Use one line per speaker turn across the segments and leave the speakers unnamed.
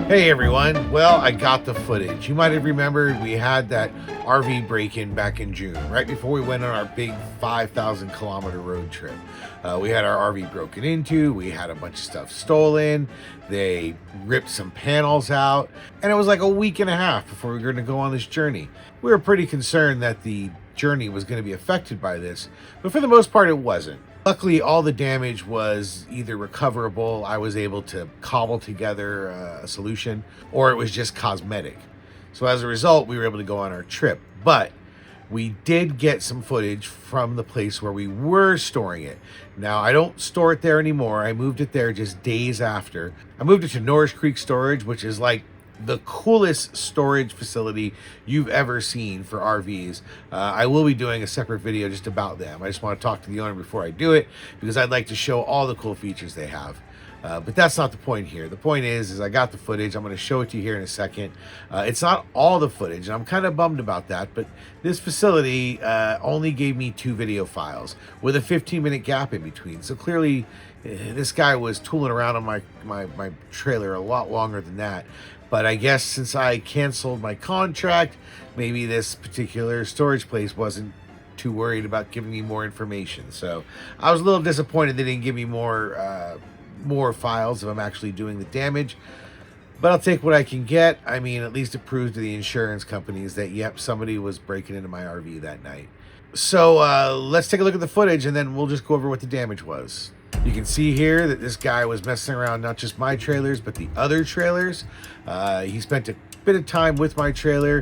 Hey everyone, well, I got the footage. You might have remembered we had that RV break-in back in June, right before we went on our big 5,000 kilometer road trip. We had our RV broken into, we had a bunch of stuff stolen, they ripped some panels out, and it was like a week and a half before we were going to go on this journey. We were pretty concerned that the journey was going to be affected by this, but for the most part it wasn't. Luckily, all the damage was either recoverable, I was able to cobble together a solution, or it was just cosmetic. So as a result, we were able to go on our trip. But we did get some footage from the place where we were storing it. Now, I don't store it there anymore. I moved it there just days after. I moved it to Norris Creek Storage, which is like the coolest storage facility you've ever seen for RVs. I will be doing a separate video just about them. I just want to talk to the owner before I do it because I'd like to show all the cool features they have. But that's not the point here. The point is I got the footage. I'm going to show it to you here in a second. It's not all the footage, and I'm kind of bummed about that, but this facility only gave me 2 video files with a 15-minute gap in between. So clearly this guy was tooling around on my trailer a lot longer than that. But I guess since I canceled my contract, maybe this particular storage place wasn't too worried about giving me more information. So I was a little disappointed they didn't give me more files if I'm actually doing the damage. But I'll take what I can get. I mean, at least it proves to the insurance companies that, yep, somebody was breaking into my RV that night. So let's take a look at the footage and then we'll just go over what the damage was. You can see here that this guy was messing around not just my trailers, but the other trailers. He spent a bit of time with my trailer,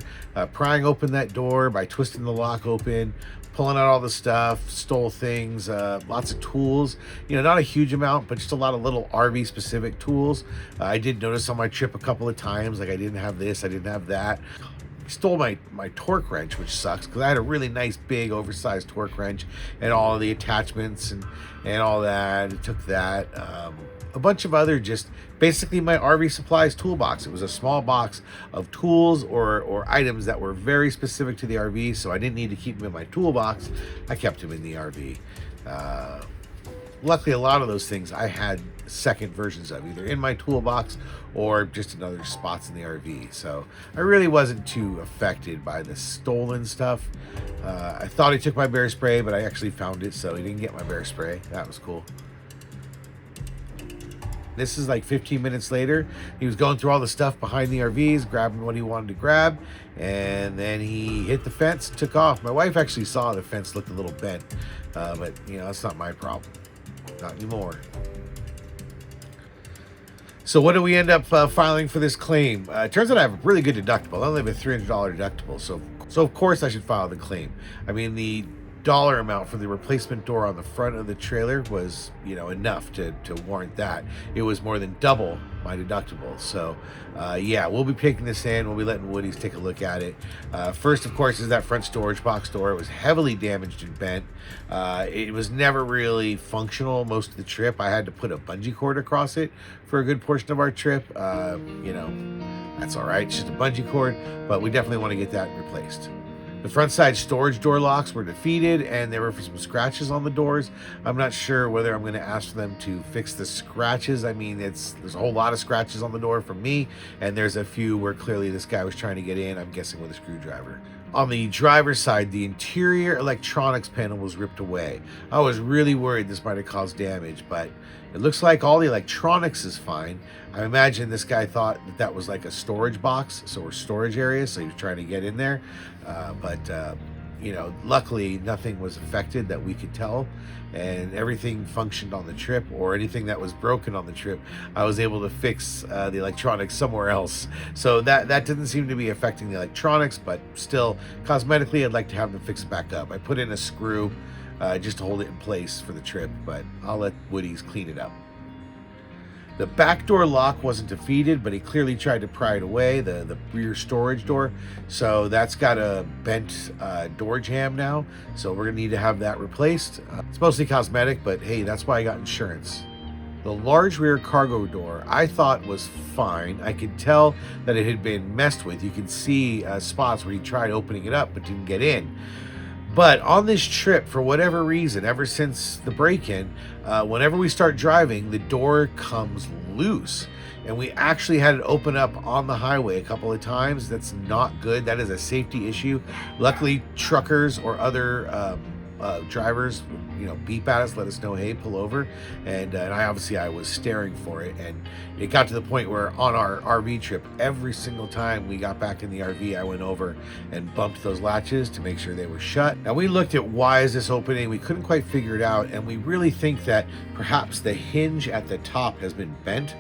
prying open that door by twisting the lock open, pulling out all the stuff, stole things, lots of tools. You know, not a huge amount, but just a lot of little RV specific tools. I did notice on my trip a couple of times, like I didn't have this, I didn't have that. He stole my torque wrench, which sucks because I had a really nice big oversized torque wrench and all of the attachments and all that. He took that. A bunch of other just basically my RV supplies toolbox. It was a small box of tools or items that were very specific to the RV, so I didn't need to keep them in my toolbox. I kept them in the RV. Luckily, a lot of those things I had second versions of, either in my toolbox or just in other spots in the RV. So I really wasn't too affected by the stolen stuff. I thought he took my bear spray, but I actually found it, so he didn't get my bear spray. That was cool. This is like 15 minutes later. He was going through all the stuff behind the RVs, grabbing what he wanted to grab, and then he hit the fence, took off. My wife actually saw the fence looked a little bent, but you know, that's not my problem. Not anymore. So what do we end up filing for this claim? It turns out I have a really good deductible. I only have a $300 deductible, so of course I should file the claim. I mean, the dollar amount for the replacement door on the front of the trailer was, you know, enough to warrant that. It was more than double my deductible. So yeah, we'll be taking this in. We'll be letting Woody's take a look at it. First, of course, is that front storage box door. It was heavily damaged and bent. It was never really functional most of the trip. I had to put a bungee cord across it for a good portion of our trip. You know, that's all right. It's just a bungee cord, but we definitely want to get that replaced. The front side storage door locks were defeated and there were some scratches on the doors. I'm not sure whether I'm going to ask them to fix the scratches. I mean, there's a whole lot of scratches on the door from me, and there's a few where clearly this guy was trying to get in, I'm guessing with a screwdriver. On the driver's side, the interior electronics panel was ripped away. I was really worried this might have caused damage, but it looks like all the electronics is fine. I imagine this guy thought that was like a storage box, so a storage area, so he was trying to get in there. But you know, luckily nothing was affected that we could tell, and everything functioned on the trip, or anything that was broken on the trip, I was able to fix the electronics somewhere else. So that didn't seem to be affecting the electronics, but still, cosmetically, I'd like to have them fix it back up. I put in a screw just to hold it in place for the trip, but I'll let Woody's clean it up. The back door lock wasn't defeated, but he clearly tried to pry it away, the rear storage door. So that's got a bent door jamb now. So we're gonna need to have that replaced. It's mostly cosmetic, but hey, that's why I got insurance. The large rear cargo door I thought was fine. I could tell that it had been messed with. You can see spots where he tried opening it up but didn't get in. But on this trip, for whatever reason, ever since the break-in, whenever we start driving, the door comes loose. and we actually had it open up on the highway a couple of times. That's not good. That is a safety issue. Luckily, truckers or other drivers, beep at us, let us know, hey, pull over. And I was staring for it, and it got to the point where on our RV trip, every single time we got back in the RV, I went over and bumped those latches to make sure they were shut. Now, we looked at why is this opening. We couldn't quite figure it out, and we really think that perhaps the hinge at the top has been bent.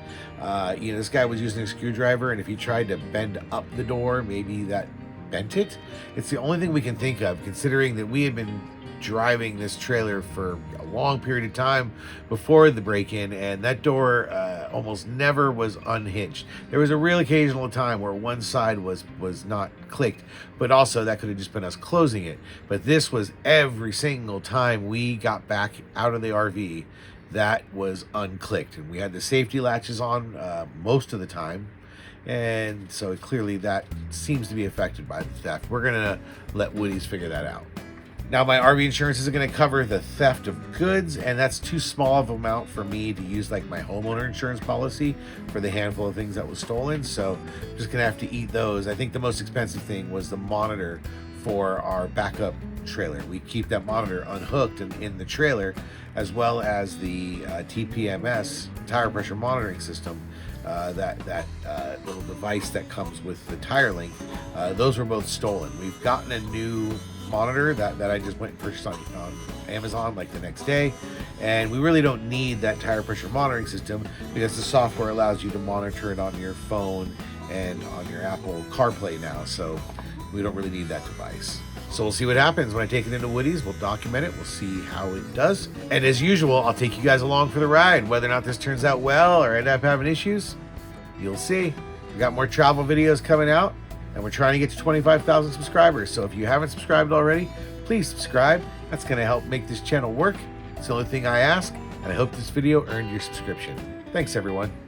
This guy was using a screwdriver, and if he tried to bend up the door, maybe that bent it. It's the only thing we can think of, considering that we had been driving this trailer for a long period of time before the break-in, and that door almost never was unhinged. There was a real occasional time where one side was not clicked, but also that could have just been us closing it. But this was every single time we got back out of the RV that was unclicked, and we had the safety latches on most of the time. And so clearly that seems to be affected by the theft. We're gonna let Woody's figure that out. Now, my RV insurance isn't going to cover the theft of goods, and that's too small of an amount for me to use like my homeowner insurance policy for the handful of things that was stolen. So I'm just going to have to eat those. I think the most expensive thing was the monitor for our backup trailer. We keep that monitor unhooked and in the trailer, as well as the TPMS, tire pressure monitoring system, that little device that comes with the tire link. Those were both stolen. We've gotten a new monitor that I just went and purchased on Amazon like the next day, and we really don't need that tire pressure monitoring system because the software allows you to monitor it on your phone and on your Apple CarPlay now, so we don't really need that device. So we'll see what happens when I take it into Woody's. We'll document it. We'll see how it does, and as usual, I'll take you guys along for the ride. Whether or not this turns out well or end up having issues, you'll see. We got more travel videos coming out, and we're trying to get to 25,000 subscribers. So if you haven't subscribed already, please subscribe. That's going to help make this channel work. It's the only thing I ask, and I hope this video earned your subscription. Thanks, everyone.